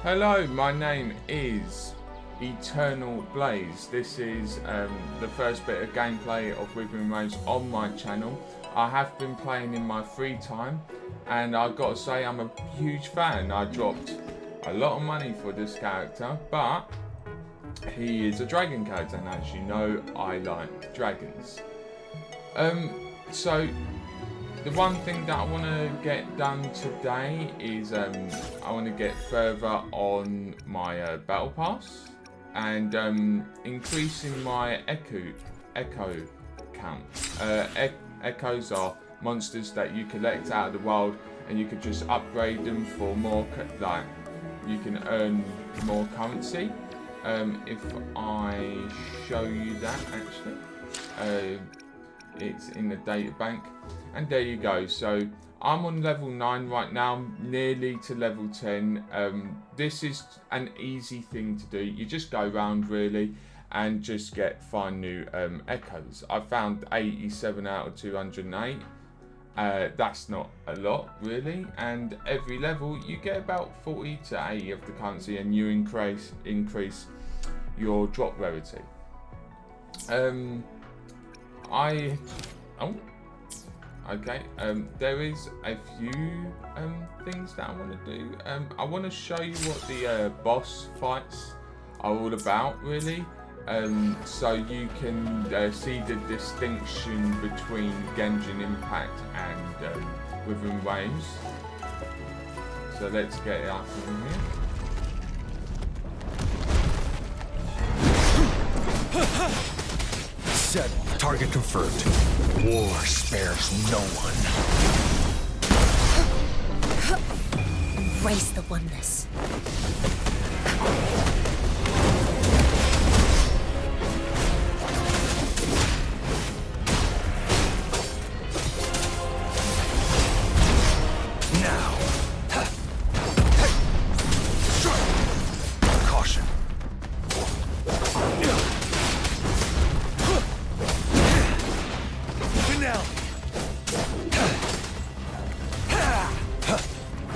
Hello, my name is Eternal Blaze. This is the first bit of gameplay of Wuthering Waves on my channel. I have been playing in my free time, and I've got to say I'm a huge fan. I dropped a lot of money for this character, but he is a dragon character, and as you know, I like dragons. So the one thing that I want to get done today is I want to get further on my battle pass and increasing my echo count. Echoes are monsters that you collect out of the wild, and you could just upgrade them for more, like you can earn more currency. If I show you that, actually, it's in the data bank, and there you go. So I'm on level 9 right now, nearly to level 10. This is an easy thing to do. You just go around really and just find new echoes. I found 87 out of 208. That's not a lot really, and every level you get about 40 to 80 of the currency, and you increase your drop rarity. There is a few things that I want to do. I want to show you what the boss fights are all about really, so you can see the distinction between Genshin Impact and Wuthering Waves. So let's get it up in here. Set. Target confirmed. War spares no one. Embrace the oneness. Now. Caution.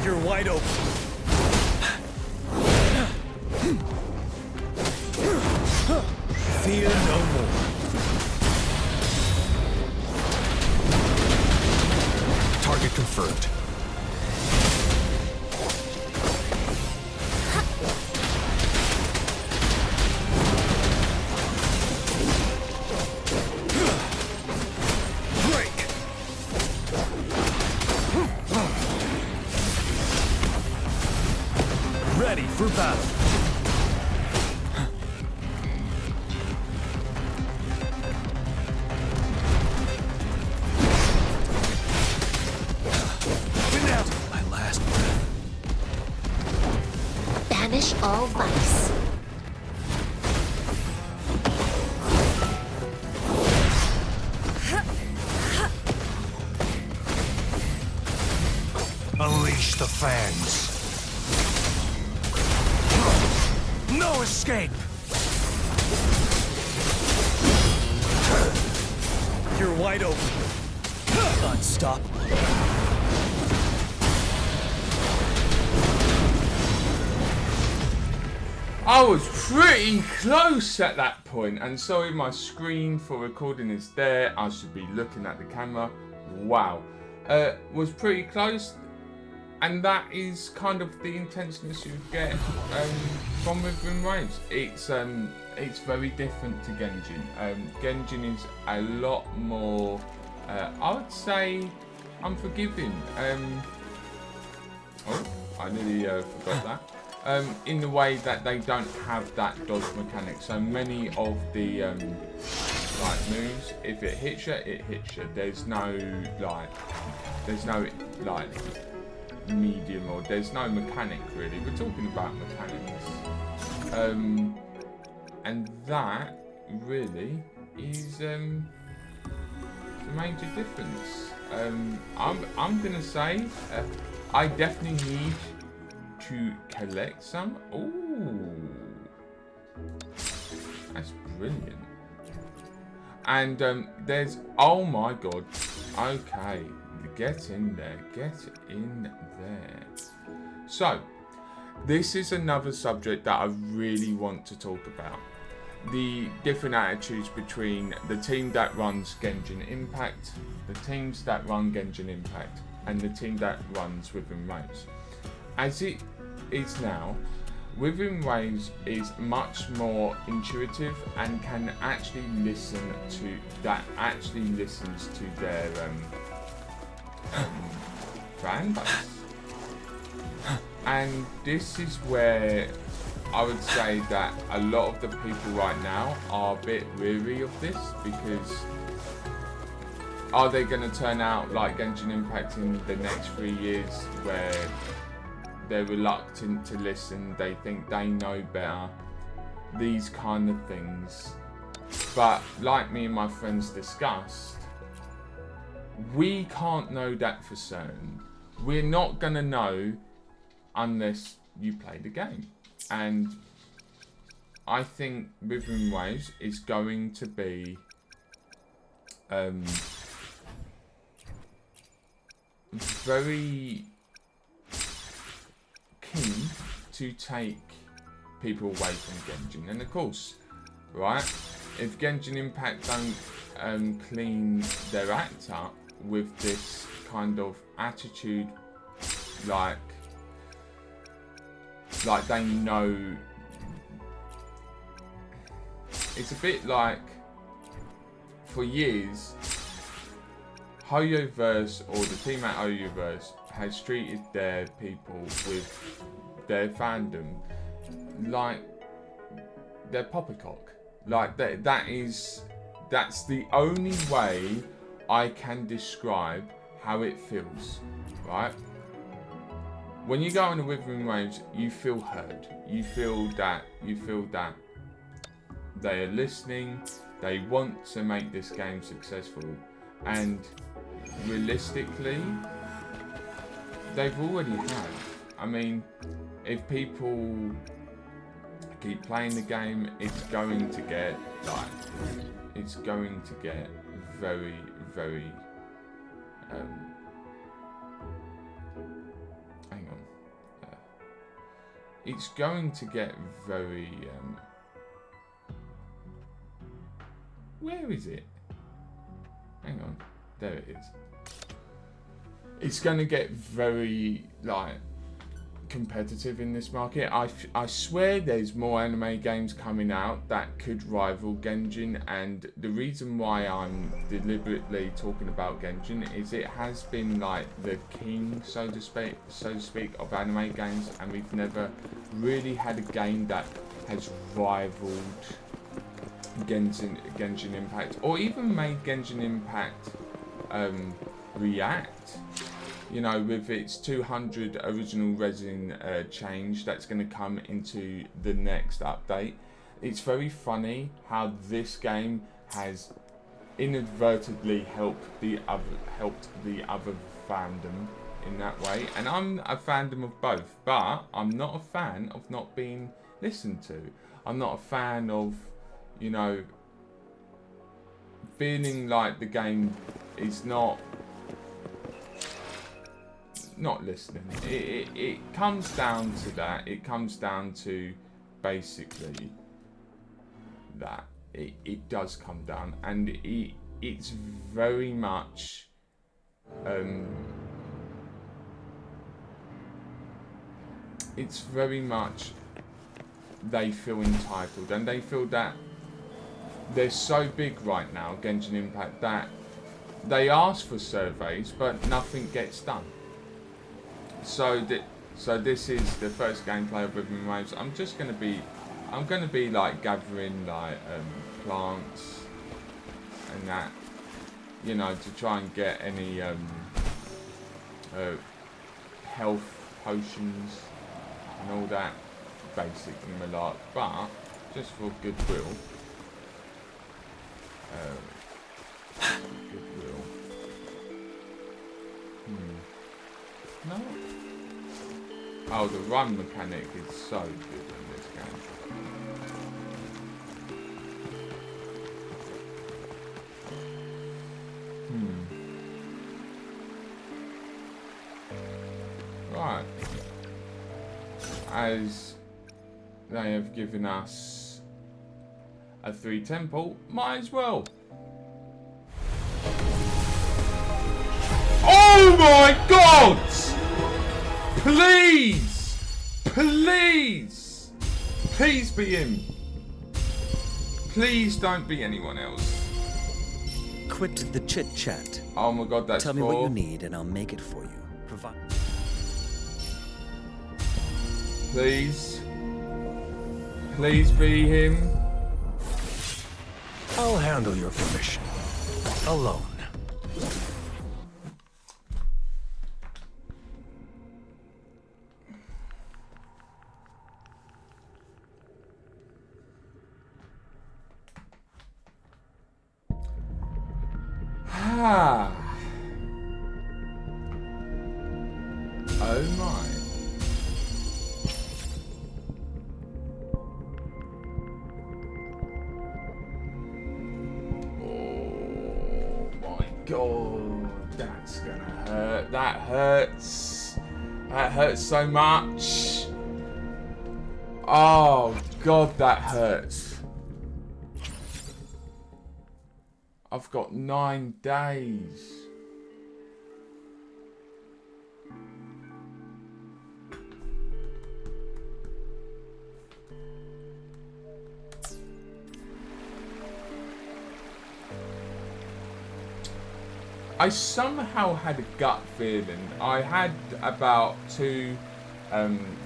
You're wide open. Fear no more. Target confirmed. Ready for battle. My last breath. Banish all vice. Unleash the fangs. No escape! You're wide open. Unstoppable. I was pretty close at that point, and sorry my screen for recording is there. I should be looking at the camera. Wow. Was pretty close. And that is kind of the intenseness you get from Wuthering Waves. It's very different to Genshin. Genshin is a lot more, I would say, unforgiving. Oh, I nearly forgot that. In the way that they don't have that dodge mechanic. So many of the like moves, if it hits you, it hits you. There's no medium, or there's no mechanic really. We're talking about mechanics, and that really is a major difference. I'm gonna say I definitely need to collect some. Ooh, that's brilliant. And there's, oh my god, okay. Get in there, get in there. So, this is another subject that I really want to talk about. The different attitudes between the team that runs Genshin Impact, the teams that run Genshin Impact, and the team that runs Wuthering Waves. As it is now, Wuthering Waves is much more intuitive and can actually listens to their fan base. And this is where I would say that a lot of the people right now are a bit weary of this, because are they going to turn out like Genshin Impact in the next 3 years, where they're reluctant to listen, they think they know better, these kind of things. But like me and my friends discussed, we can't know that for certain. We're not going to know unless you play the game. And I think Wuthering Waves is going to be very keen to take people away from Genshin. And of course, right, if Genshin Impact don't clean their act up with this kind of attitude, like they know, it's a bit like, for years, Hoyoverse or the team at Hoyoverse has treated their people with their fandom like they're poppycock. Like that's the only way I can describe how it feels, right? When you go on the Wuthering Waves, you feel heard. You feel that they are listening, they want to make this game successful, and realistically, they've already had. I mean, if people keep playing the game, it's going to get very, very hang on. It's going to get very where is it? Hang on. There it is. It's going to get very, competitive in this market. I swear there's more anime games coming out that could rival Genshin, and the reason why I'm deliberately talking about Genshin is it has been like the king, so to speak, of anime games, and we've never really had a game that has rivaled Genshin Impact, or even made Genshin Impact react. You know, with its 200 original resin change that's going to come into the next update. It's very funny how this game has inadvertently helped the other fandom in that way. And I'm a fandom of both, but I'm not a fan of not being listened to. I'm not a fan of, you know, feeling like the game is not listening. It comes down to that. It comes down to basically that. It does come down, and it's very much it's very much they feel entitled, and they feel that they're so big right now, Genshin Impact, that they ask for surveys but nothing gets done. So this is the first gameplay of Wuthering Waves. I'm gonna be like gathering like plants and that, you know, to try and get any health potions and all that basic malark, but just for goodwill. Goodwill. No. Oh, the run mechanic is so good in this game. Right. as they have given us a 3 temple, might as well. Oh my God! Please! Please! Please be him. Please don't be anyone else. Quit the chit-chat. Oh my God, that's Tell me 4. what you need and I'll make it for you. Please. Please be him. I'll handle your commission. Alone. Ah. Oh my. Oh my God. That's gonna hurt. That hurts. That hurts so much. Oh God, that hurts. I've got 9 days. I somehow had a gut feeling. I had about 2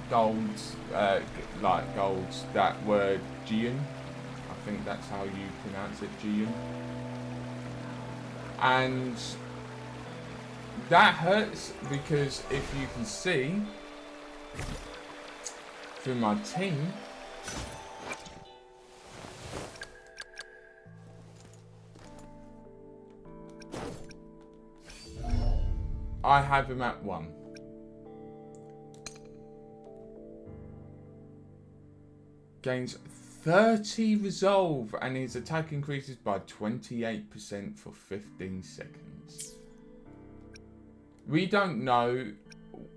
golds, golds that were Gian. I think that's how you pronounce it, Gian. And that hurts because if you can see through my team, I have him at 1. Gains 30 resolve and his attack increases by 28% for 15 seconds. We don't know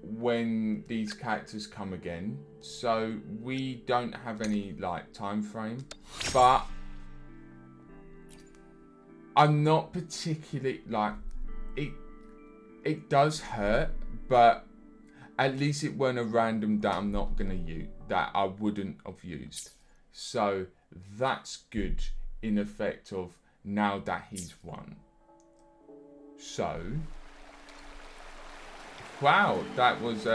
when these characters come again, so we don't have any time frame, but I'm not particularly it does hurt, but at least it weren't a random that I'm not gonna use, that I wouldn't have used. So that's good in effect of now that he's won. So wow, that was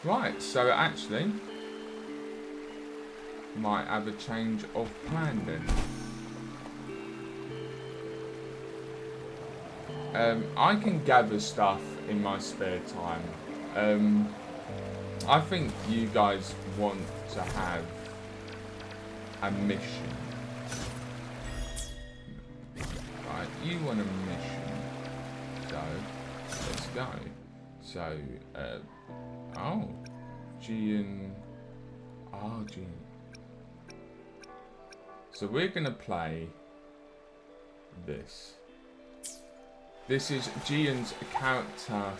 right, so actually might have a change of plan then. I can gather stuff in my spare time. I think you guys want to have a mission. Right, you want a mission. So, let's go. So, oh, Gian. Oh, Gian. So we're going to play this. This is Gian's character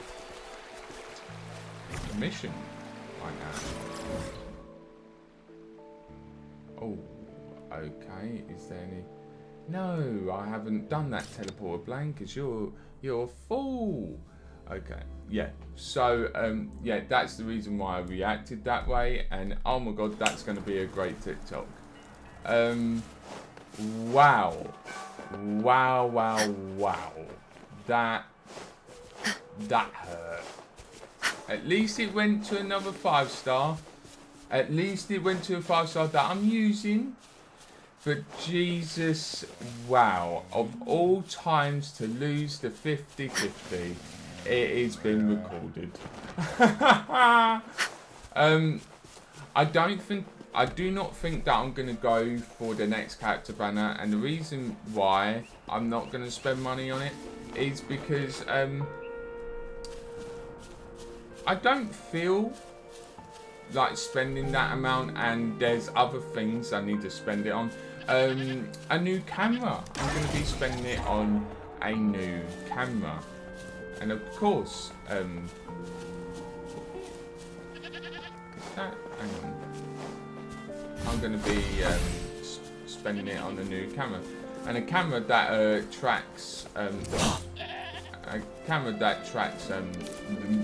mission right now. Oh, okay. Is there any? No, I haven't done that teleporter blank because you're a fool. Okay, yeah. So yeah, that's the reason why I reacted that way. And oh my God, that's going to be a great TikTok. Wow, wow, wow, wow. That hurt. At least it went to another 5-star. At least it went to a 5-star that I'm using. But Jesus, wow. Of all times to lose the 50-50, it has been recorded. I do not think that I'm going to go for the next character banner. And the reason why I'm not going to spend money on it is because I don't feel like spending that amount, and there's other things I need to spend it on. A new camera. I'm going to be spending it on a new camera. A And of course, hang on. I'm going to be spending it on a new camera, and a camera that tracks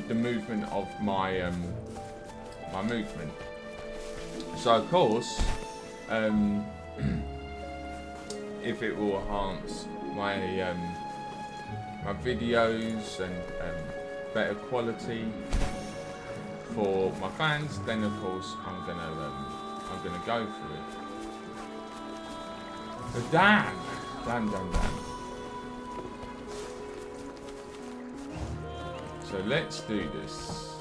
the movement of my my movement. So of course, if it will enhance my my videos and better quality for my fans, then of course I'm gonna go for it. But damn. So let's do this.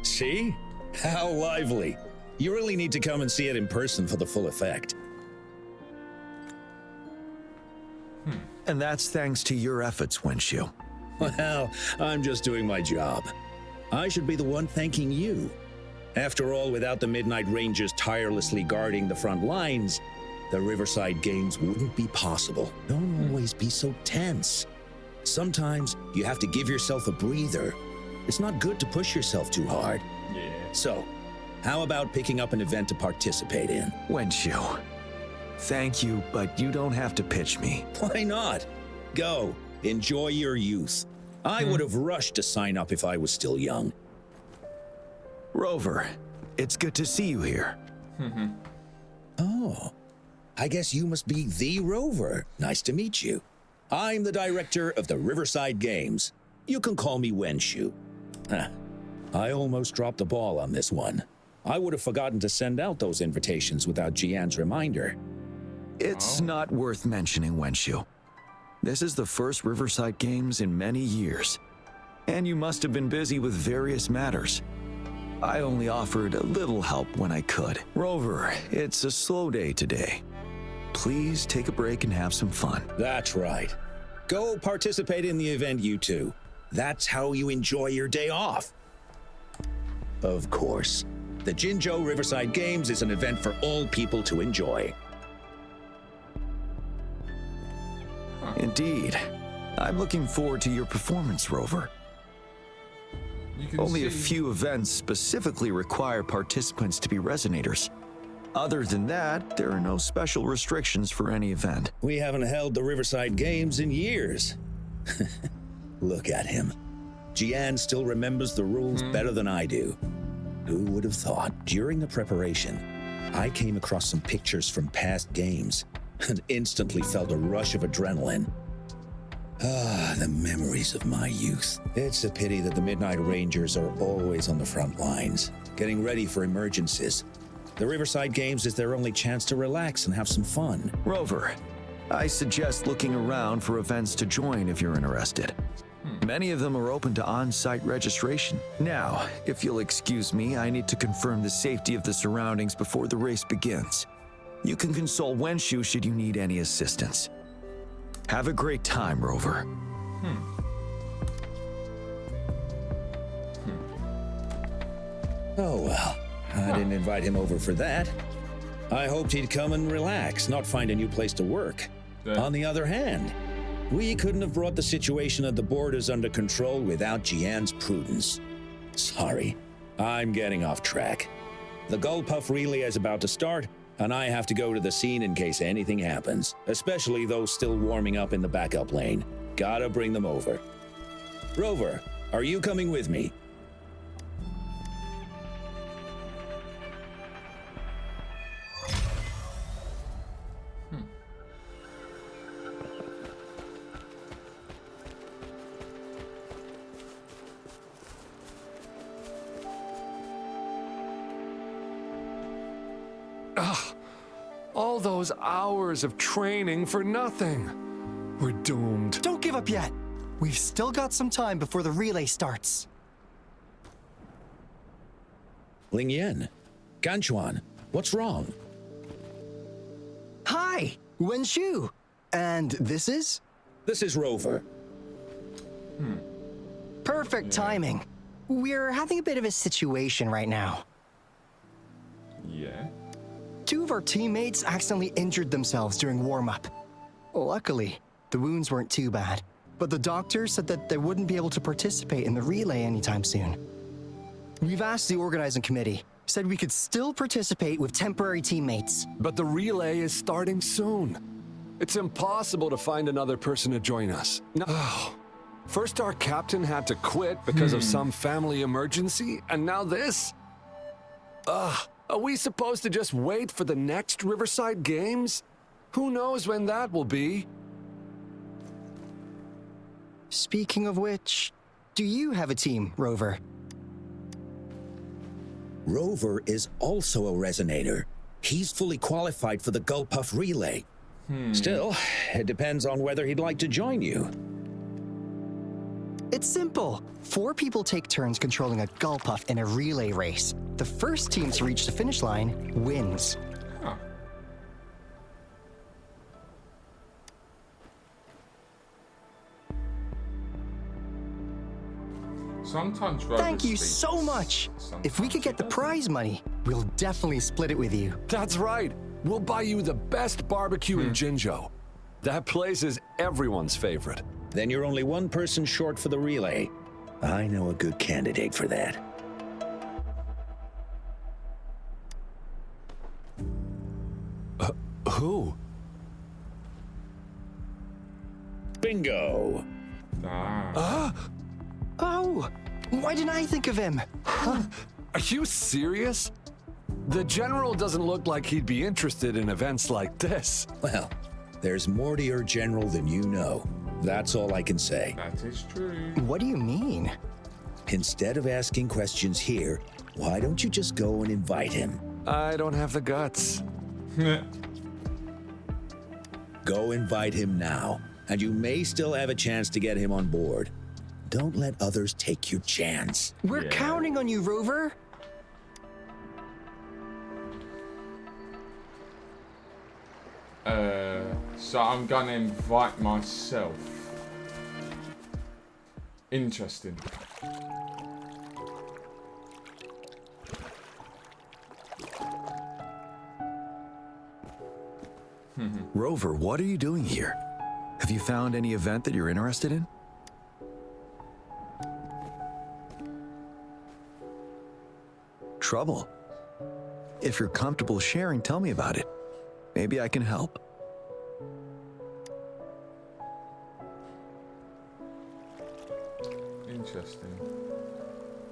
See? How lively. You really need to come and see it in person for the full effect. And that's thanks to your efforts, Wenshu. Well, I'm just doing my job. I should be the one thanking you. After all, without the Midnight Rangers tirelessly guarding the front lines, the Riverside Games wouldn't be possible. Don't always be so tense. Sometimes you have to give yourself a breather. It's not good to push yourself too hard. Yeah. So, how about picking up an event to participate in? Wenshu, thank you, but you don't have to pitch me. Why not? Go. Enjoy your youth. I would have rushed to sign up if I was still young. Rover, it's good to see you here. Oh, I guess you must be the Rover. Nice to meet you. I'm the director of the Riverside Games. You can call me Wenshu. I almost dropped the ball on this one. I would have forgotten to send out those invitations without Jian's reminder. It's not worth mentioning, Wenshu. This is the first Riverside Games in many years, and you must have been busy with various matters. I only offered a little help when I could. Rover, it's a slow day today. Please take a break and have some fun. That's right. Go participate in the event, you two. That's how you enjoy your day off. Of course, the Jinzhou Riverside Games is an event for all people to enjoy. Indeed. I'm looking forward to your performance, Rover. Only a few events specifically require participants to be resonators. Other than that, there are no special restrictions for any event. We haven't held the Riverside Games in years. Look at him. Jian still remembers the rules better than I do. Who would have thought? During the preparation, I came across some pictures from past games and instantly felt a rush of adrenaline. Ah, the memories of my youth. It's a pity that the Midnight Rangers are always on the front lines, getting ready for emergencies. The Riverside Games is their only chance to relax and have some fun. Rover, I suggest looking around for events to join if you're interested. Many of them are open to on-site registration. Now, if you'll excuse me, I need to confirm the safety of the surroundings before the race begins. You can consult Wenshu should you need any assistance. Have a great time, Rover. Oh well, I didn't invite him over for that. I hoped he'd come and relax, not find a new place to work. On the other hand, we couldn't have brought the situation at the borders under control without Jian's prudence. Sorry, I'm getting off track. The Gull Puff relay is about to start, and I have to go to the scene in case anything happens, especially those still warming up in the backup lane. Gotta bring them over. Rover, are you coming with me? All those hours of training for nothing. We're doomed. Don't give up yet. We've still got some time before the relay starts. Ling Yan, Ganchuan, what's wrong? Hi, Wenshu. And this is? This is Rover. Perfect timing. We're having a bit of a situation right now. Yeah. 2 of our teammates accidentally injured themselves during warm-up. Luckily, the wounds weren't too bad, but the doctor said that they wouldn't be able to participate in the relay anytime soon. We've asked the organizing committee, said we could still participate with temporary teammates. But the relay is starting soon. It's impossible to find another person to join us. No. First our captain had to quit because of some family emergency, and now this? Are we supposed to just wait for the next Riverside Games? Who knows when that will be? Speaking of which, do you have a team, Rover? Rover is also a resonator. He's fully qualified for the Gulpuff Relay. Still, it depends on whether he'd like to join you. It's simple. 4 people take turns controlling a Gulpuff in a relay race. The first team to reach the finish line wins. Huh. Sometimes Rover Thank you speaks, so much. If we sometimes could get he the doesn't. prize money, we'll definitely split it with you. That's right. We'll buy you the best barbecue in Jinzhou. That place is everyone's favorite. Then you're only 1 person short for the relay. I know a good candidate for that. Who? Bingo! Oh, why didn't I think of him? Are you serious? The general doesn't look like he'd be interested in events like this. Well, there's more to your general than you know. That's all I can say. That is true. What do you mean? Instead of asking questions here, why don't you just go and invite him? I don't have the guts. Go invite him now, and you may still have a chance to get him on board. Don't let others take your chance. We're Yeah. counting on you, Rover. So I'm gonna invite myself. Interesting. Rover, what are you doing here? Have you found any event that you're interested in? Trouble? If you're comfortable sharing, tell me about it. Maybe I can help. Interesting.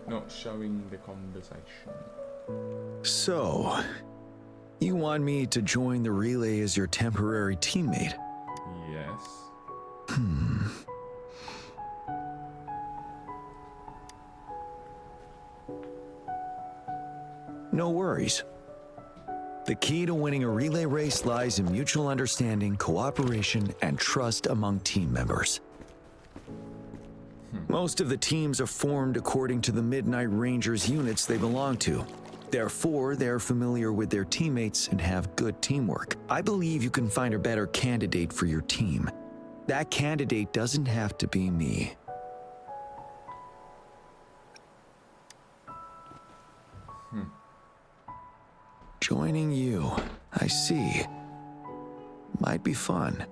Not showing the conversation. So, you want me to join the relay as your temporary teammate? Yes. No worries. The key to winning a relay race lies in mutual understanding, cooperation, and trust among team members. Most of the teams are formed according to the Midnight Rangers units they belong to. Therefore, they're familiar with their teammates and have good teamwork. I believe you can find a better candidate for your team. That candidate doesn't have to be me. Joining you, I see. Might be fun.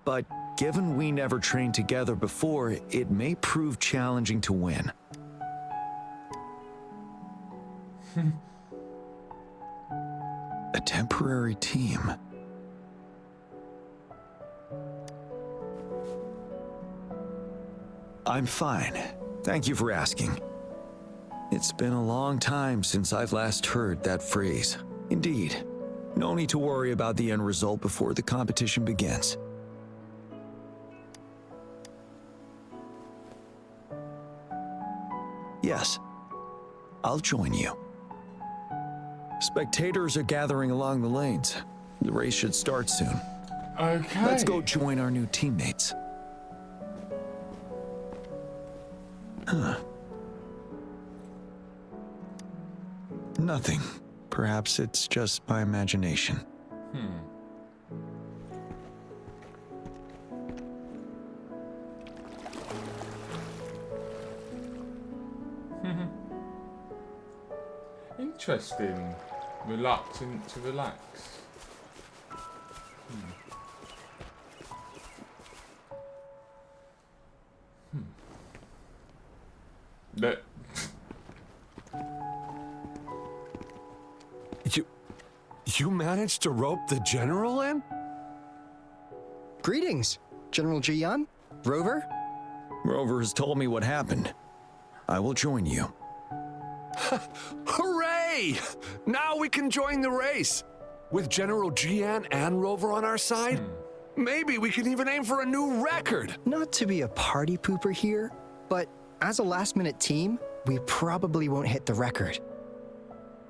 But given we never trained together before, it may prove challenging to win. A temporary team. I'm fine. Thank you for asking. It's been a long time since I've last heard that phrase. Indeed. No need to worry about the end result before the competition begins. Yes, I'll join you. Spectators are gathering along the lanes. The race should start soon. Okay. Let's go join our new teammates. Nothing. Perhaps it's just my imagination. Interesting. Reluctant to relax. But You managed to rope the general in? Greetings, General Jian, Rover. Rover has told me what happened. I will join you. Hooray! Now we can join the race. With General Jian and Rover on our side, maybe we can even aim for a new record. Not to be a party pooper here, but as a last-minute team, we probably won't hit the record.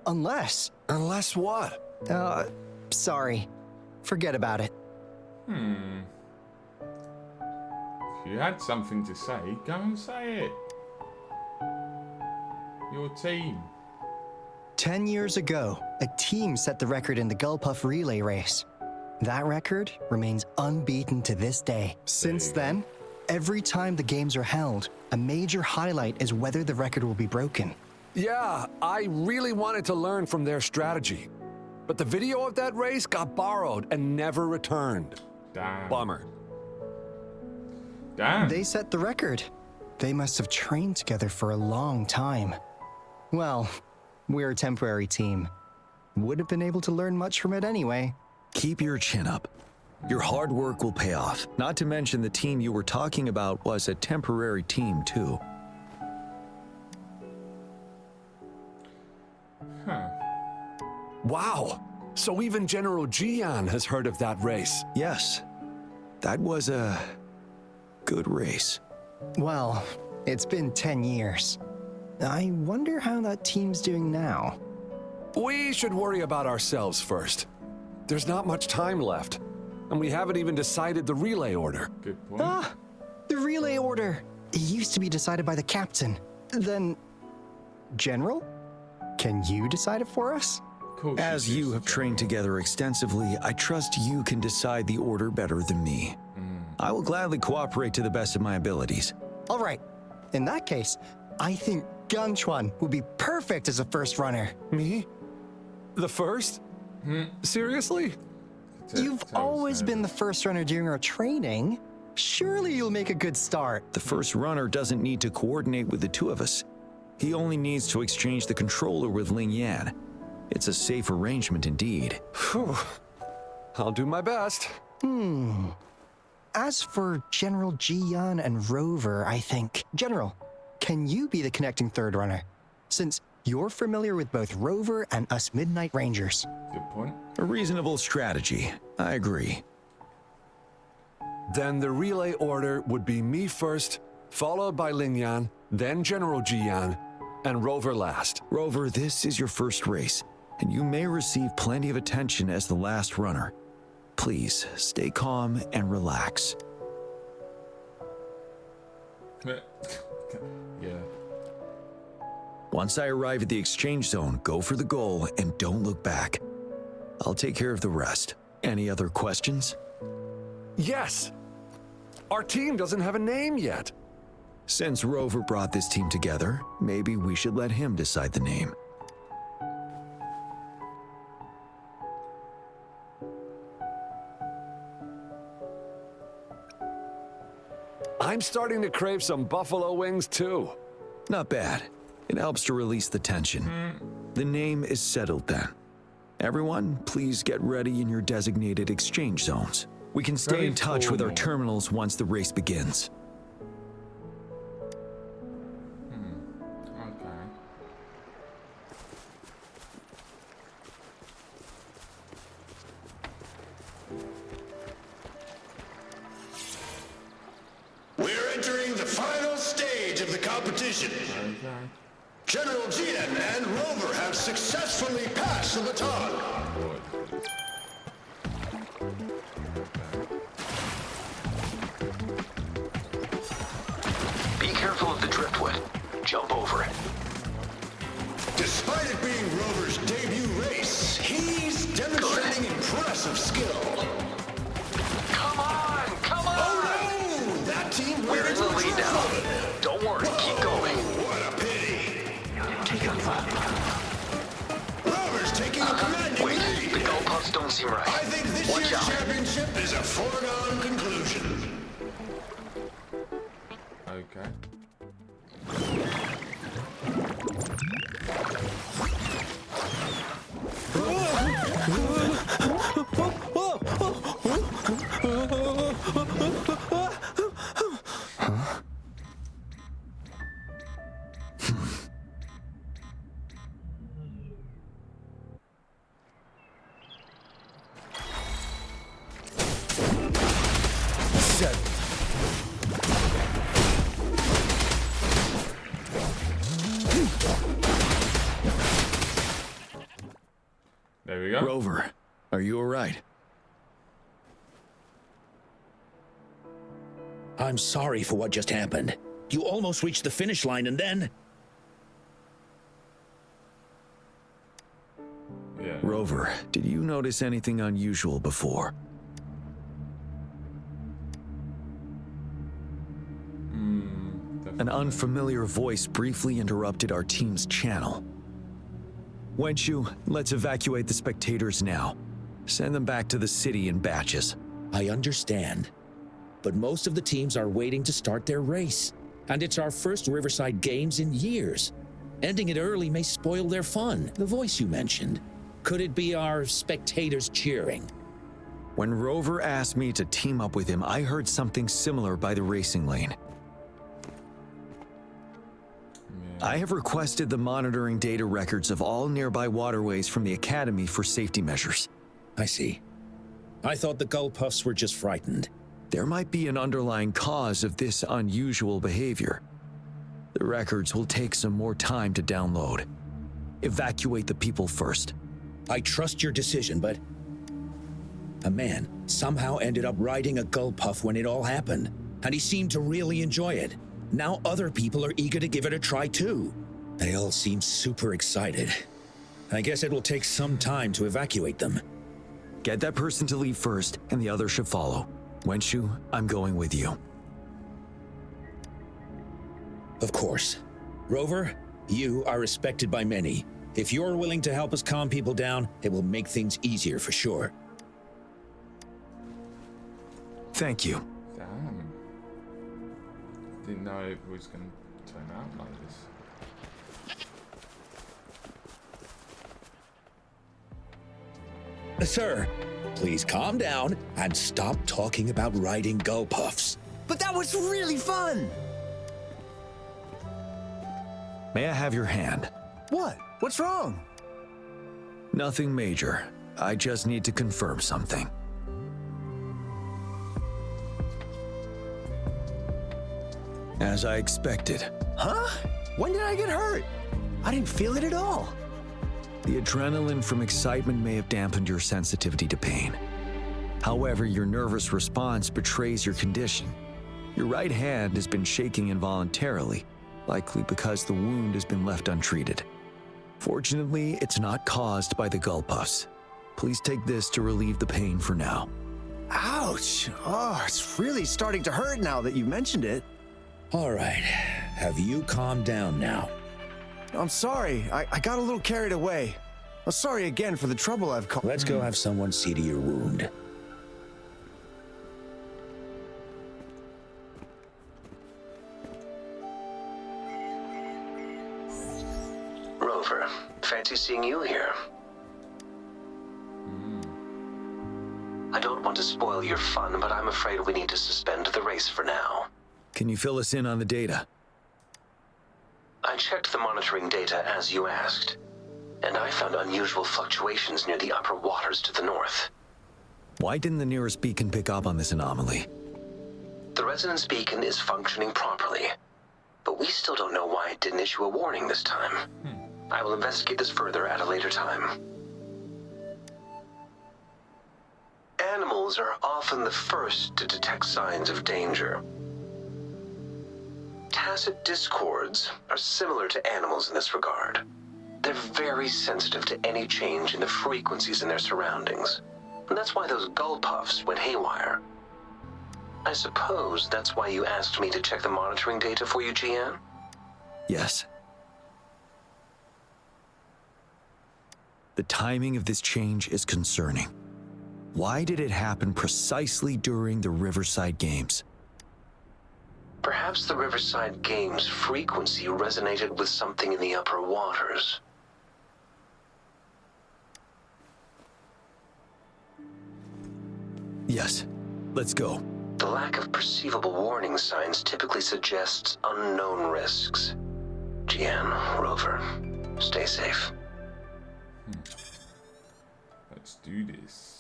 Unless... Unless what? Sorry. Forget about it. if you had something to say, go and say it. Your team. 10 years ago, a team set the record in the Gulpuff relay race. That record remains unbeaten to this day. Since then, every time the games are held, a major highlight is whether the record will be broken. Yeah, I really wanted to learn from their strategy. But the video of that race got borrowed and never returned. Damn. Bummer. Damn. They set the record. They must have trained together for a long time. Well, we're a temporary team. Would have been able to learn much from it anyway. Keep your chin up. Your hard work will pay off. Not to mention the team you were talking about was a temporary team too. Huh. Wow. So even General Jian has heard of that race. Yes, that was a good race. Well, it's been 10 years. I wonder how that team's doing now. We should worry about ourselves first. There's not much time left, and we haven't even decided the relay order. Good point. Ah, the relay order. It used to be decided by the captain. Then, General? Can you decide it for us? Of course As it you is. have trained together extensively, I trust you can decide the order better than me. I will gladly cooperate to the best of my abilities. All right. In that case, I think Gunchuan would be perfect as a first runner. Me? The first? Seriously? You've always been the first runner during our training. Surely you'll make a good start. The first runner doesn't need to coordinate with the two of us. He only needs to exchange the controller with Ling Yan. It's a safe arrangement indeed. Phew. I'll do my best. As for General Jian and Rover, I think. General, can you be the connecting third runner? Since you're familiar with both Rover and us Midnight Rangers. Good point. A reasonable strategy. I agree. Then the relay order would be me first, followed by Ling Yan, then General Jian, and Rover last. Rover, this is your first race, and you may receive plenty of attention as the last runner. Please, stay calm and relax. Yeah. Once I arrive at the exchange zone, go for the goal and don't look back. I'll take care of the rest. Any other questions? Yes! Our team doesn't have a name yet. Since Rover brought this team together, maybe we should let him decide the name. I'm starting to crave some buffalo wings too. Not bad. It helps to release the tension. The name is settled then. Everyone, please get ready in your designated exchange zones. We can stay Very in touch with our formal. terminals once the race begins. Okay. We're entering the final stage of the competition. Okay. General Jian and Rover have successfully passed the baton. Boy. Be careful of the driftwood. Jump over it. Despite it being Rover's debut race, he's demonstrating impressive skill. Come on! Come on! Oh no! That team We're in the lead now. driftwood. Don't worry, keep going. What a pity. Take a left. Rover's taking a I think this Watch year's out. championship is a foregone conclusion. Okay. There we go. Rover, are you all right? I'm sorry for what just happened. You almost reached the finish line and then... Yeah. Rover, did you notice anything unusual before? An unfamiliar voice briefly interrupted our team's channel. Wenchu, let's evacuate the spectators now. Send them back to the city in batches. I understand. But most of the teams are waiting to start their race. And it's our first Riverside Games in years. Ending it early may spoil their fun. The voice you mentioned. Could it be our spectators cheering? When Rover asked me to team up with him, I heard something similar by the racing lane. I have requested the monitoring data records of all nearby waterways from the Academy for safety measures. I see. I thought the Gull Puffs were just frightened. There might be an underlying cause of this unusual behavior. The records will take some more time to download. Evacuate the people first. I trust your decision, but... A man somehow ended up riding a Gull Puff when it all happened, and he seemed to really enjoy it. Now other people are eager to give it a try too. They all seem super excited. I guess it will take some time to evacuate them. Get that person to leave first, and the others should follow. Wenchu, I'm going with you. Of course. Rover, you are respected by many. If you're willing to help us calm people down, it will make things easier for sure. Thank you. Damn. Didn't know it was going to turn out like this. Sir, please calm down and stop talking about riding Gull Puffs. But that was really fun! May I have your hand? What? What's wrong? Nothing major. I just need to confirm something. As I expected. Huh? When did I get hurt? I didn't feel it at all. The adrenaline from excitement may have dampened your sensitivity to pain. However, your nervous response betrays your condition. Your right hand has been shaking involuntarily, likely because the wound has been left untreated. Fortunately, it's not caused by the Gull Puffs. Please take this to relieve the pain for now. Ouch! Oh, it's really starting to hurt now that you mentioned it. All right, have you calmed down now? I'm sorry, I got a little carried away. I'm sorry again for the trouble I've caused. Let's go have someone see to your wound. Rover, fancy seeing you here. I don't want to spoil your fun, but I'm afraid we need to suspend the race for now. Can you fill us in on the data? I checked the monitoring data as you asked, and I found unusual fluctuations near the upper waters to the north. Why didn't the nearest beacon pick up on this anomaly? The resonance beacon is functioning properly, but we still don't know why it didn't issue a warning this time. I will investigate this further at a later time. Animals are often the first to detect signs of danger. Tacit discords are similar to animals in this regard. They're very sensitive to any change in the frequencies in their surroundings. And that's why those gull puffs went haywire. I suppose that's why you asked me to check the monitoring data for you, GN? Yes. The timing of this change is concerning. Why did it happen precisely during the Riverside Games? Perhaps the Riverside Games frequency resonated with something in the upper waters. Yes, let's go. The lack of perceivable warning signs typically suggests unknown risks. Jian, Rover, stay safe. Let's do this.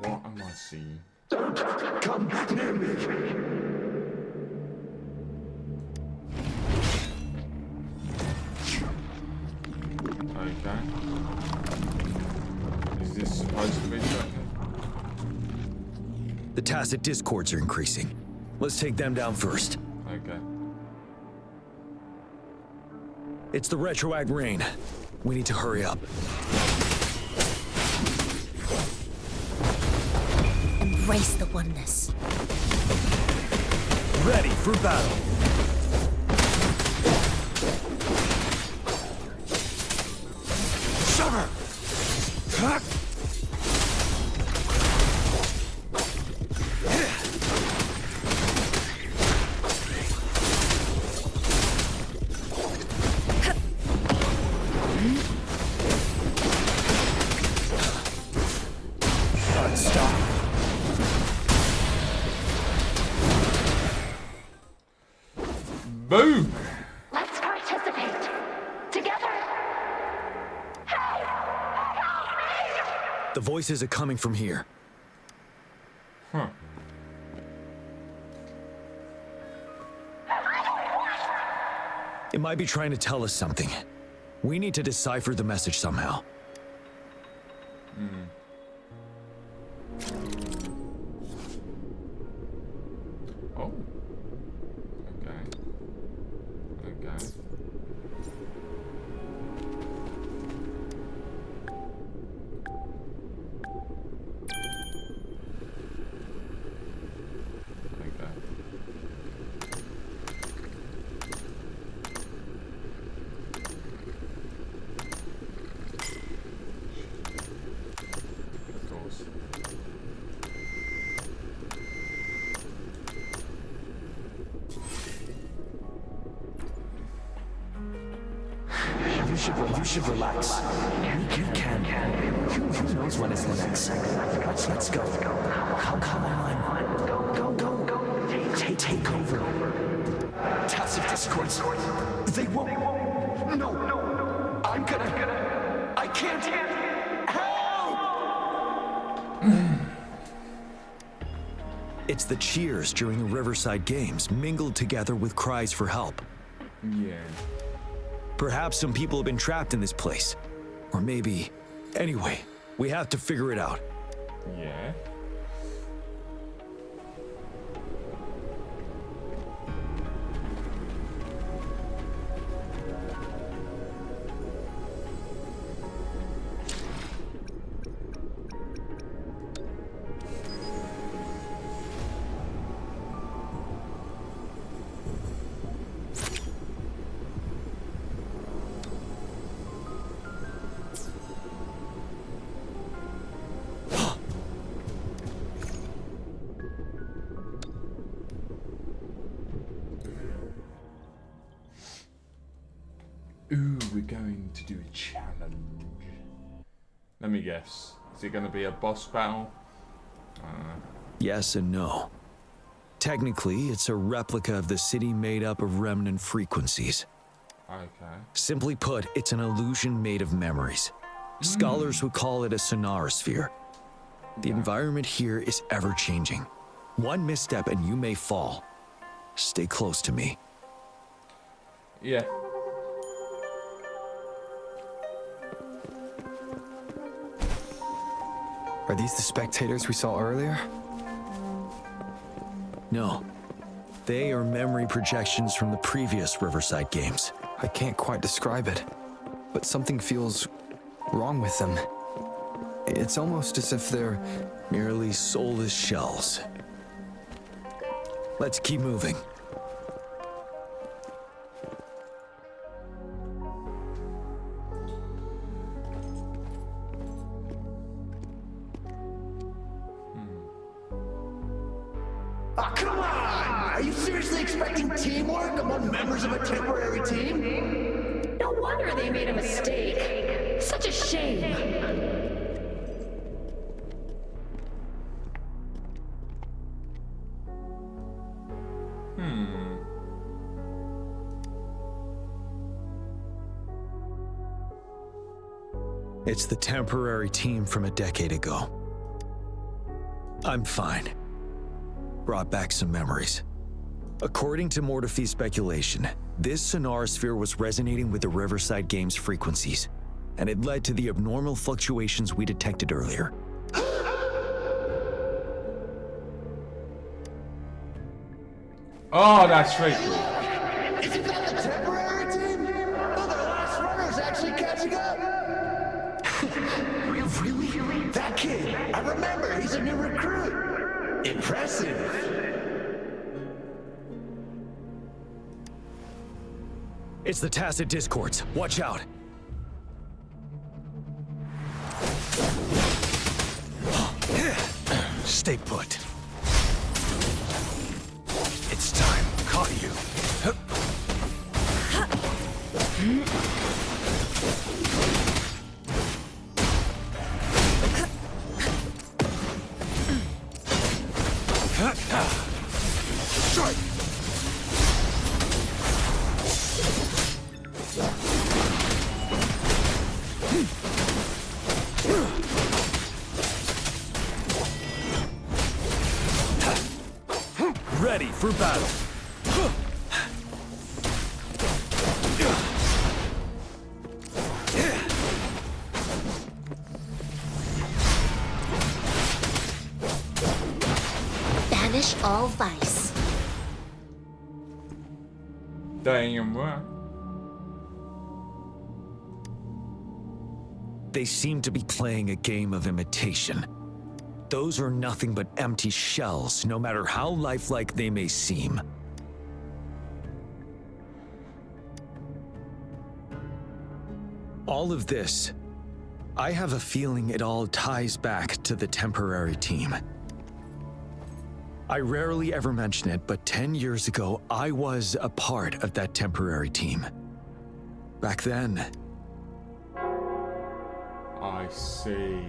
What am I seeing? Don't come near me. Okay. Is this supposed to be something? The tacit discords are increasing. Let's take them down first. Okay. It's the retroact rain. We need to hurry up. Embrace the oneness. Ready for battle. Summer! Huh? Boom! Let's participate. Together. The voices are coming from here. Huh. It might be trying to tell us something. We need to decipher the message somehow. Oh. Okay. Okay. Okay. Of course. You should relax. You can. Who knows when it's the next? Let's go. Come on. Go. Take over. Tacit discords. They won't. No. I'm gonna. I can't. Help! It's the cheers during the Riverside Games mingled together with cries for help. Yeah. Perhaps some people have been trapped in this place. Or maybe... Anyway, we have to figure it out. Yeah. Ooh, we're going to do a challenge. Let me guess. Is it going to be a boss battle? Yes and no. Technically, it's a replica of the city made up of remnant frequencies. Okay. Simply put, it's an illusion made of memories. Scholars would call it a sonorosphere. The environment here is ever-changing. One misstep and you may fall. Stay close to me. Yeah. Are these the spectators we saw earlier? No. They are memory projections from the previous Riverside games. I can't quite describe it, but something feels wrong with them. It's almost as if they're Merely soulless shells. Let's keep moving. Oh, come on! Are you seriously expecting teamwork among members of a temporary team? No wonder they made a mistake. Such a shame. It's the temporary team from a decade ago. I'm fine. Brought back some memories. According to Mortefy's speculation, this sonorosphere was resonating with the Riverside Games frequencies, and it led to the abnormal fluctuations we detected earlier. Oh, that's really cool. Isn't that the temporary team? Oh, the last runner's actually catching up! Really? That kid! I remember, he's a new recruit! Impressive! It's the tacit discords. Watch out. Stay put. It's time. Caught you. Strike! Ready for battle. Banish all vice. Damn right. They seem to be playing a game of imitation. Those are nothing but empty shells, no matter how lifelike they may seem. All of this, I have a feeling it all ties back to the temporary team. I rarely ever mention it, but 10 years ago, I was a part of that temporary team. Back then, I see.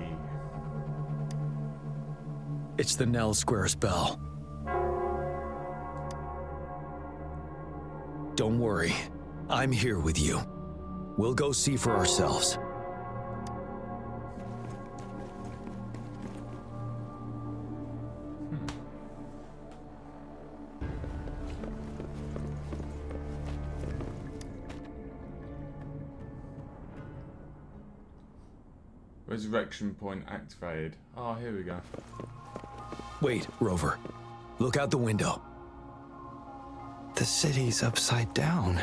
it's the Nell Squares bell. Don't worry, I'm here with you. We'll go see for ourselves. Resurrection point activated. Oh, here we go. Wait, Rover. Look out the window. The city's upside down.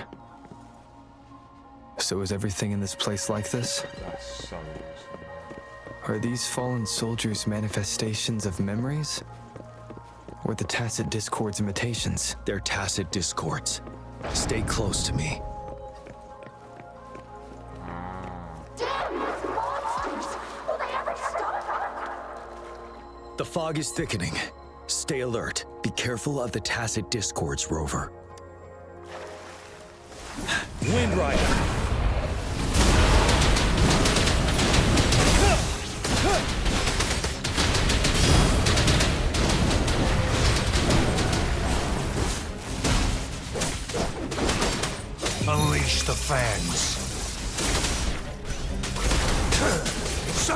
So is everything in this place like this? That's so awesome. Are these fallen soldiers manifestations of memories? Or the tacit discords imitations? They're tacit discords. Stay close to me. Damn these monsters! Will they ever stop? The fog is thickening. Stay alert. Be careful of the tacit discords, Rover. Wind Rider!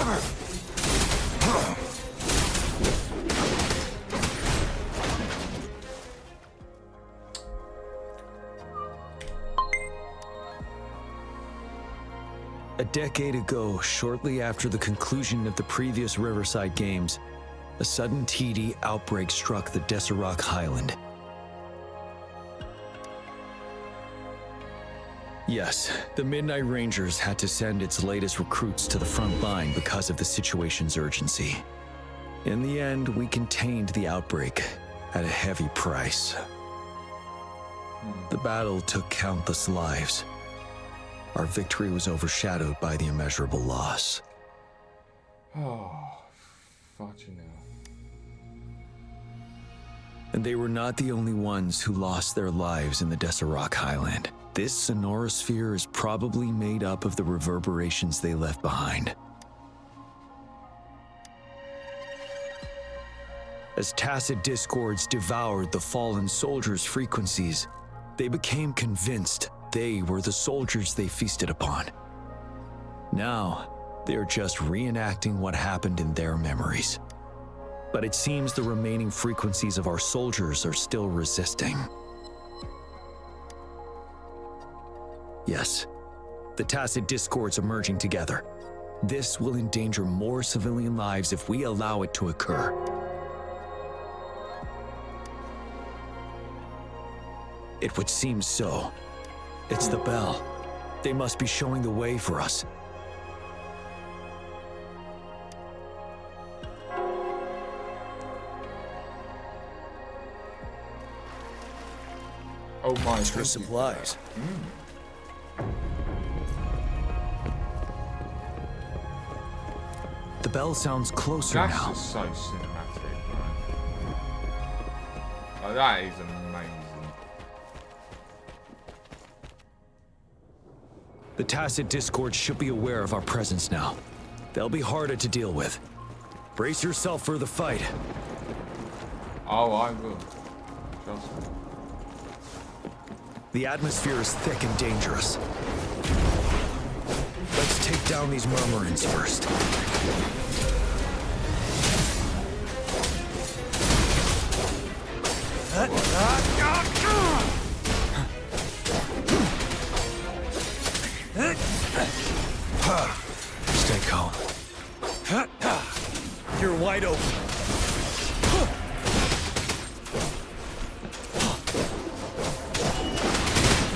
Cover! A decade ago, shortly after the conclusion of the previous Riverside Games, a sudden TD outbreak struck the Deserac Highland. Yes, the Midnight Rangers had to send its latest recruits to the front line because of the situation's urgency. In the end, we contained the outbreak at a heavy price. The battle took countless lives. Our victory was overshadowed by the immeasurable loss. Oh, fucking hell. And they were not the only ones who lost their lives in the Deserac Highland. This sonorosphere is probably made up of the reverberations they left behind. As tacit discords devoured the fallen soldiers' frequencies, they became convinced they were the soldiers they feasted upon. Now, they are just reenacting what happened in their memories. But it seems the remaining frequencies of our soldiers are still resisting. Yes, the tacit discords are merging together. This will endanger more civilian lives if we allow it to occur. It would seem so. It's the bell. They must be showing the way for us. Oh my. Extra supplies. The bell sounds closer That's now. just so cinematic, right? Oh, that is amazing. The tacit discord should be aware of our presence now. They'll be harder to deal with. Brace yourself for the fight. Oh, I will. Trust me. The atmosphere is thick and dangerous. Let's take down these murmurings first. Stay calm. You're wide open.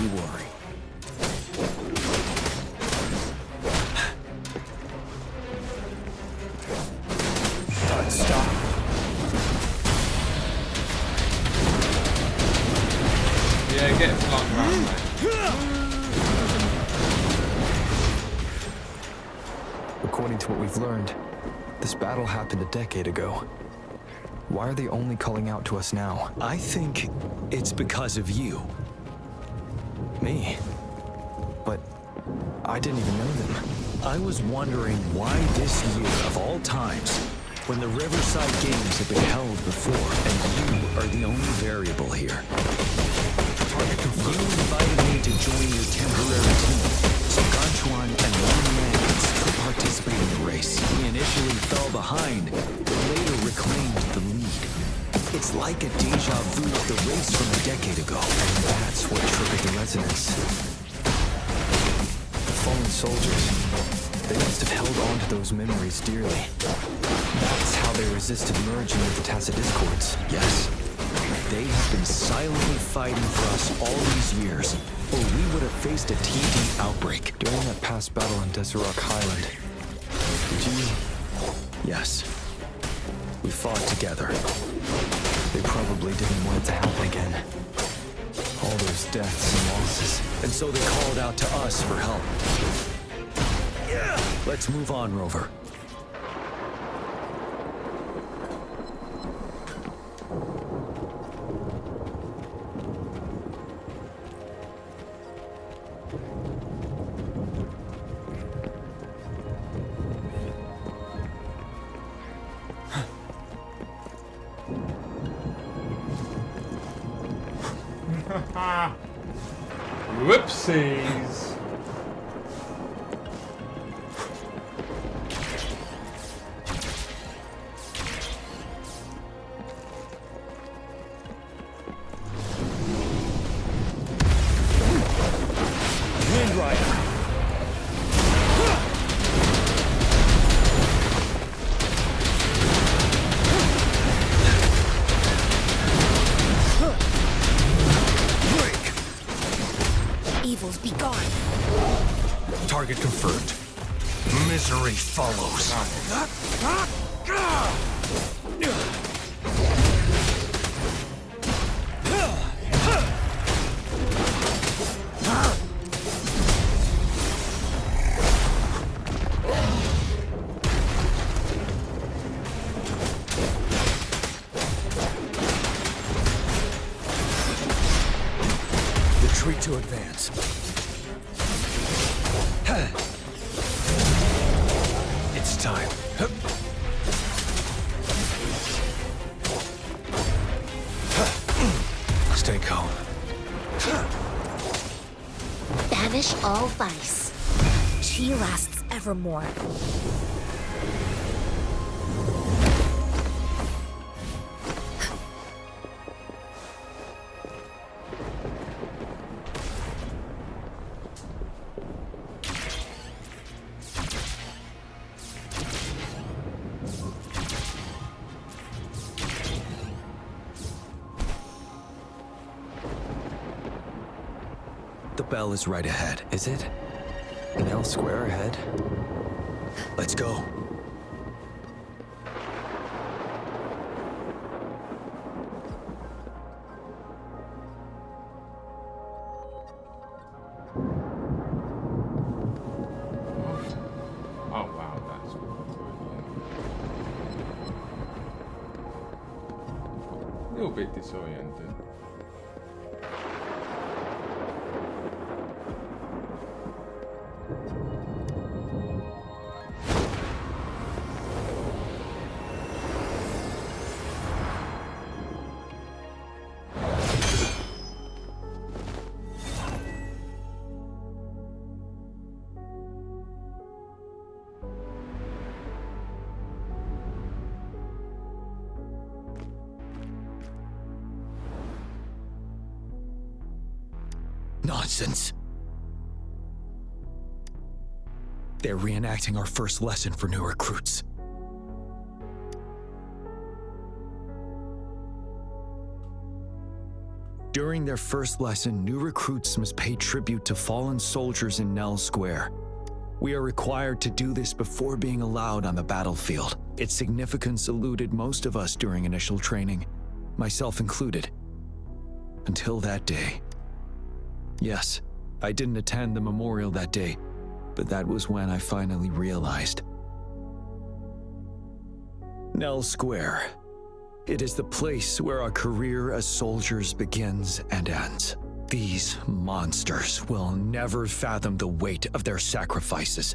You worry. Stop. Yeah, get flung around, mate. According to what we've learned, this battle happened a decade ago. Why are they only calling out to us now? I think it's because of you. Me? But I didn't even know them. I was wondering why this year of all times, when the Riverside Games have been held before, and you are the only variable here. You invited me to join your temporary team, so Ganchuan and one man can still participate in the race. We initially fell behind, but later reclaimed the lead. It's like a deja vu of the race from a decade ago. And that's what triggered the resonance. The fallen soldiers, they must have held on to those memories dearly. That's how they resisted merging with the tacit discords. Yes. They have been silently fighting for us all these years, or we would have faced a TD outbreak. During that past battle on Deserac Highland, did you... Yes. We fought together. They probably didn't want it to happen again. All those deaths and losses. And so they called out to us for help. Yeah. Let's move on, Rover. Whoopsies. Misery follows. Retreat to advance. It's time. Stay calm. Banish all vice. Chi lasts evermore. The bell is right ahead. Is it? Nell Square ahead? Let's go. Oh wow, that's brilliant. A little bit disoriented. Nonsense. They're reenacting our first lesson for new recruits. During their first lesson, new recruits must pay tribute to fallen soldiers in Nell Square. We are required to do this before being allowed on the battlefield. Its significance eluded most of us during initial training, myself included. Until that day. Yes, I didn't attend the memorial that day, but that was when I finally realized. Nell Square. It is the place where our career as soldiers begins and ends. These monsters will never fathom the weight of their sacrifices.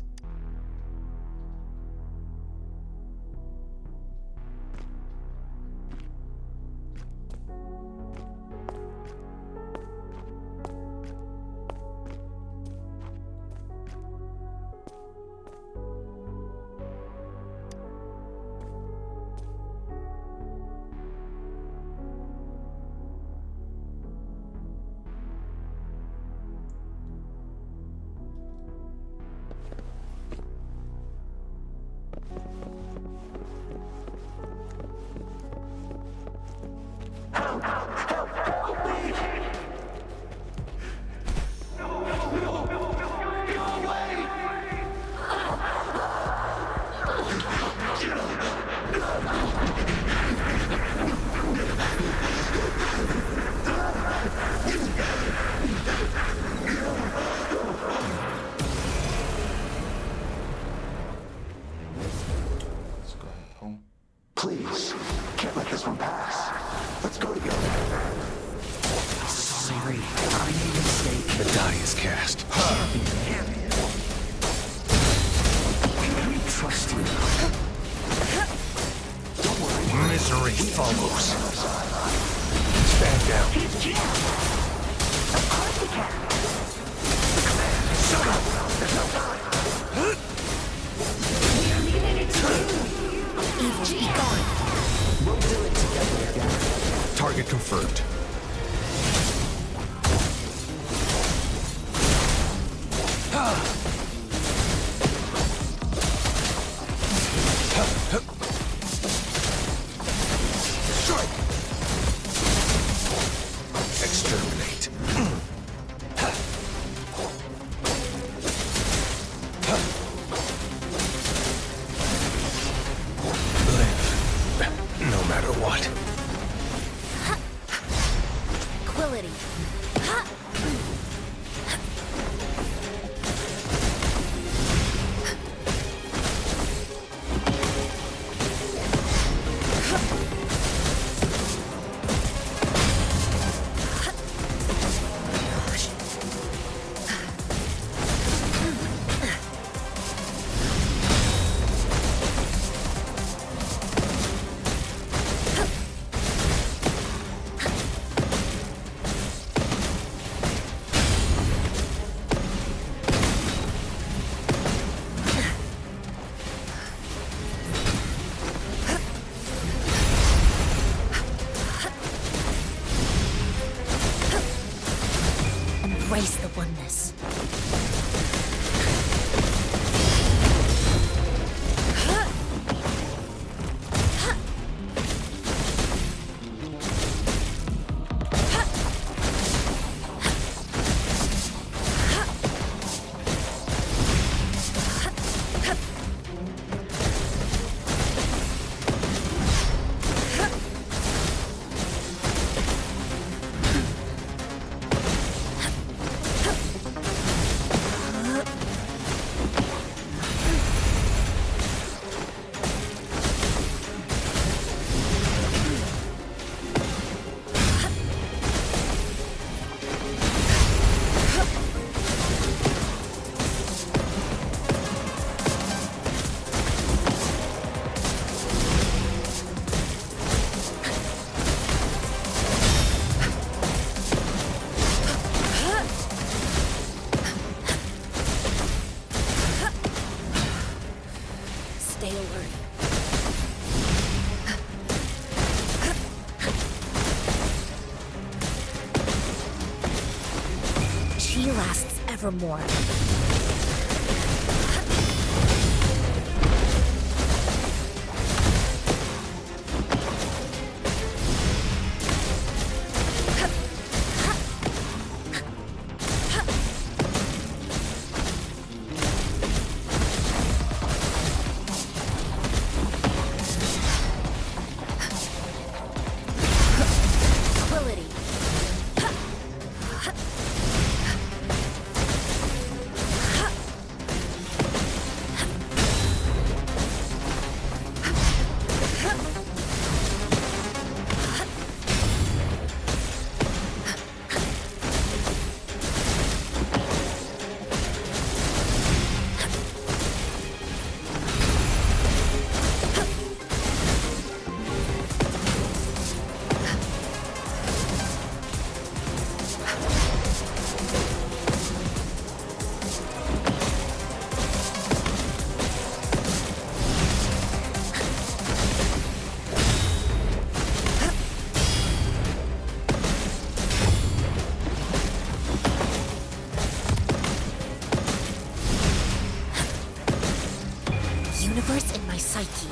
Please, can't let this one pass. Let's go together. Sorry, I made a mistake. The die is cast. We trust you. Don't worry. Misery follows. Stand down. Of course we can. The command. Shut up. There's no time. We'll do it together again. Target confirmed. Strike. Exterminate. alert. Chi lasts evermore. Universe in my psyche.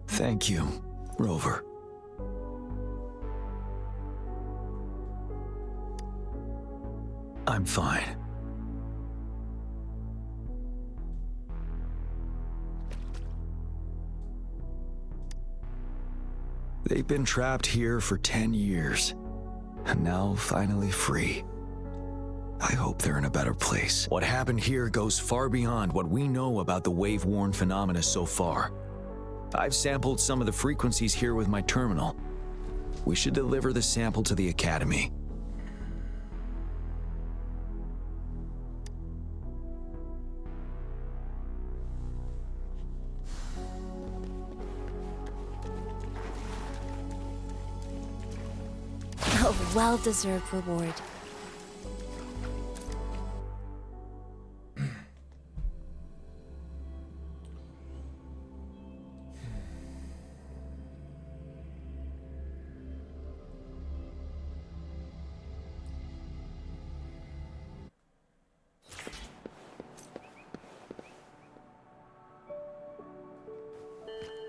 Thank you, Rover. I'm fine. They've been trapped here for 10 years, and now finally free. I hope they're in a better place. What happened here goes far beyond what we know about the wave-worn phenomena so far. I've sampled some of the frequencies here with my terminal. We should deliver the sample to the Academy. A well-deserved reward.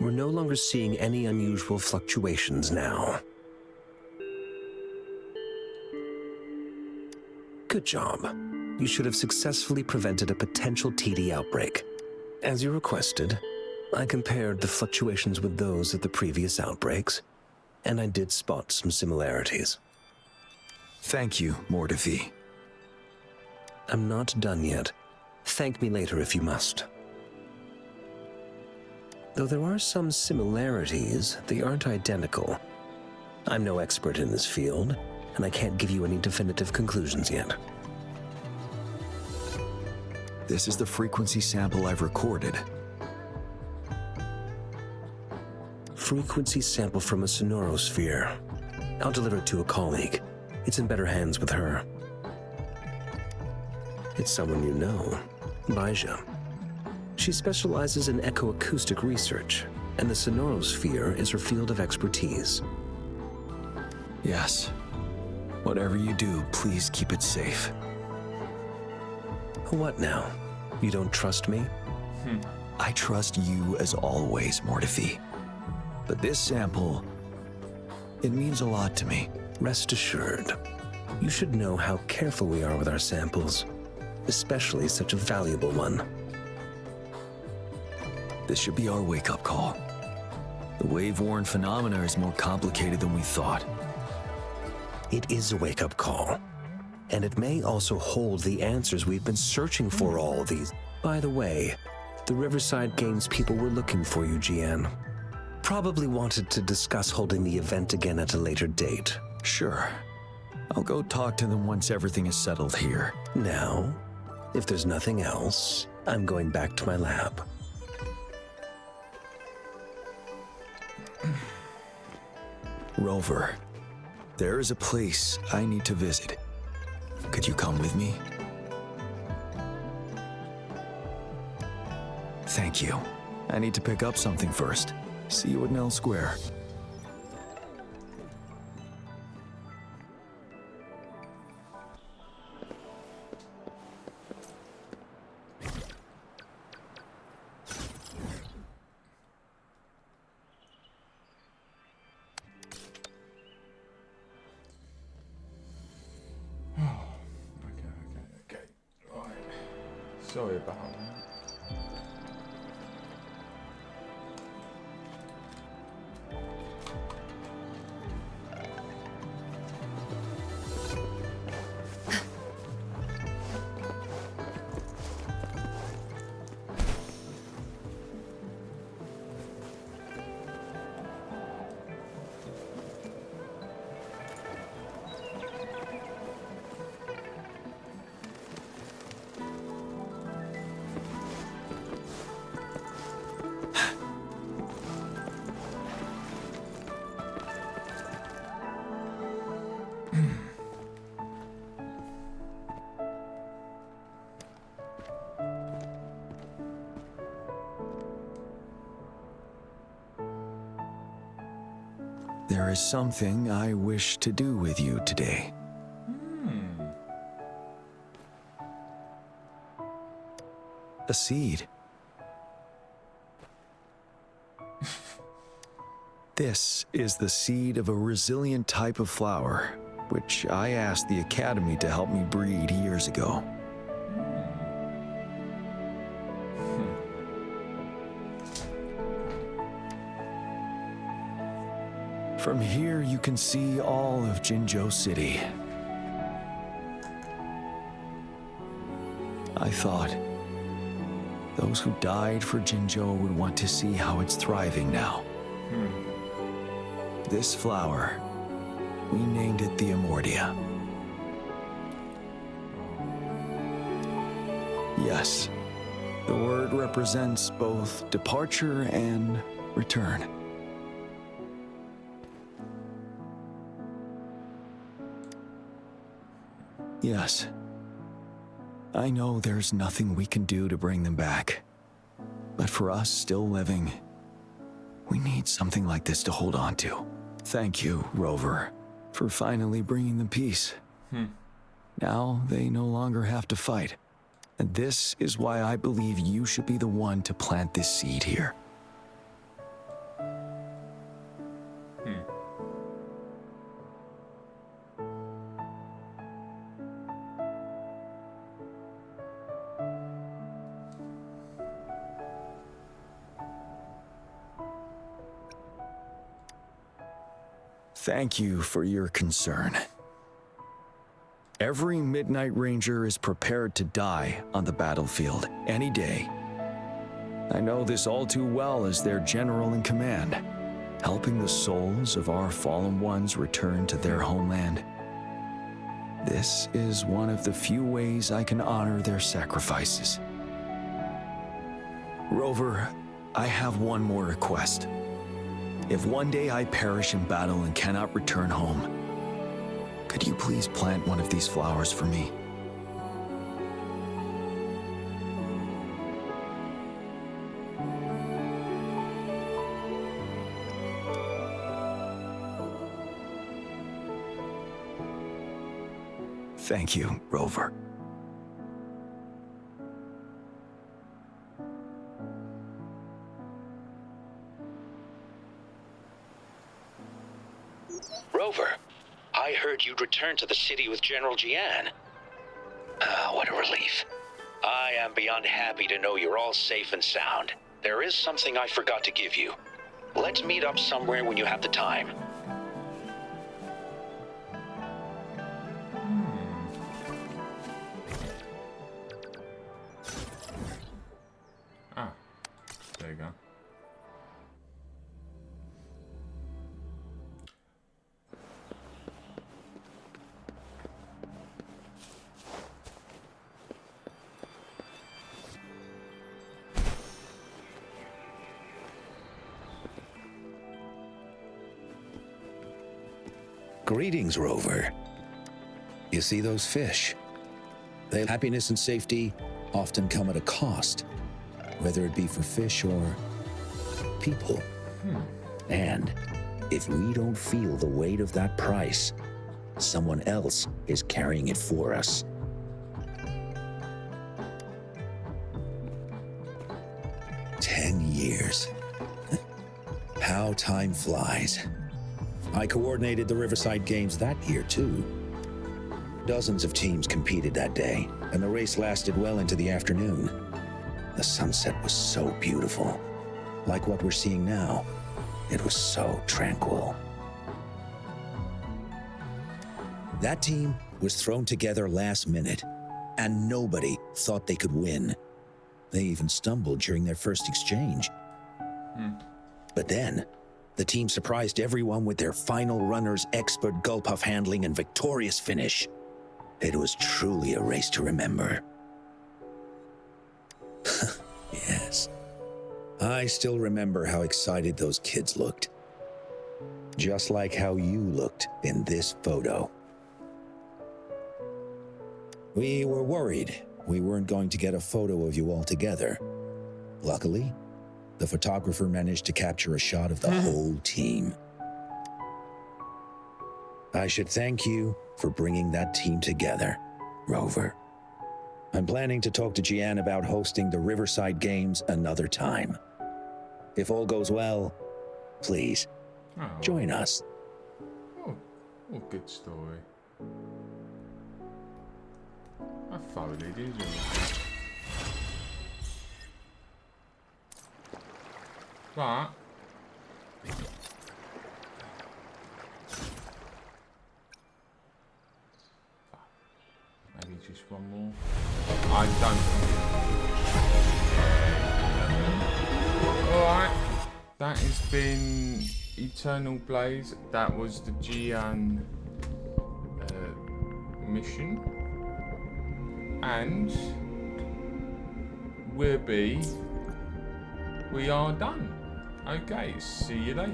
We're no longer seeing any unusual fluctuations now. Good job. You should have successfully prevented a potential TD outbreak. As you requested, I compared the fluctuations with those of the previous outbreaks, and I did spot some similarities. Thank you, Mordevi. I'm not done yet. Thank me later if you must. Though there are some similarities, they aren't identical. I'm no expert in this field, and I can't give you any definitive conclusions yet. This is the frequency sample I've recorded. Frequency sample from a sonorosphere. I'll deliver it to a colleague. It's in better hands with her. It's someone you know, Baija. She specializes in echoacoustic research, and the sonorosphere is her field of expertise. Yes. Whatever you do, please keep it safe. What now? You don't trust me? I trust you as always, Mortifi. But this sample, it means a lot to me. Rest assured. You should know how careful we are with our samples, especially such a valuable one. This should be our wake-up call. The wave-worn phenomena is more complicated than we thought. It is a wake-up call, and it may also hold the answers we've been searching for all these. By the way, the Riverside Games people were looking for you, Jian. Probably wanted to discuss holding the event again at a later date. Sure. I'll go talk to them once everything is settled here. Now, if there's nothing else, I'm going back to my lab. Rover, there is a place I need to visit. Could you come with me? Thank you. I need to pick up something first. See you at Nell Square. Okay. Right. Sorry about that. There is something I wish to do with you today. A seed. This is the seed of a resilient type of flower, which I asked the Academy to help me breed years ago. From here, you can see all of Jinzhou City. I thought those who died for Jinzhou would want to see how it's thriving now. This flower, we named it the Amordia. Yes, the word represents both departure and return. Yes. I know there's nothing we can do to bring them back. But for us still living, we need something like this to hold on to. Thank you, Rover, for finally bringing them peace. Now they no longer have to fight. And this is why I believe you should be the one to plant this seed here. Thank you for your concern. Every Midnight Ranger is prepared to die on the battlefield any day. I know this all too well as their general in command, helping the souls of our fallen ones return to their homeland. This is one of the few ways I can honor their sacrifices. Rover, I have one more request. If one day I perish in battle and cannot return home, could you please plant one of these flowers for me? Thank you, Rover. Rover, I heard you'd returned to the city with General Jian. Ah, what a relief. I am beyond happy to know you're all safe and sound. There is something I forgot to give you. Let's meet up somewhere when you have the time. Ah, there you go. Greetings, Rover. You see those fish? Their happiness and safety often come at a cost, whether it be for fish or people. And if we don't feel the weight of that price, someone else is carrying it for us. "10 years. How time flies. I coordinated the Riverside Games that year, too. Dozens of teams competed that day, and the race lasted well into the afternoon. The sunset was so beautiful. Like what we're seeing now, it was so tranquil. That team was thrown together last minute, and nobody thought they could win. They even stumbled during their first exchange. But then, the team surprised everyone with their final runner's expert Gulpuff handling and victorious finish. It was truly a race to remember. Yes. I still remember how excited those kids looked. Just like how you looked in this photo. We were worried we weren't going to get a photo of you all together. Luckily, the photographer managed to capture a shot of the whole team. I should thank you for bringing that team together, Rover. I'm planning to talk to Jian about hosting the Riverside Games another time. If all goes well, please, join us. Oh, good story. I thoroughly did. But maybe just one more. I don't think. Alright. That has been Eternal Blaze. That was the Jian mission. And we are done. Okay, see you later.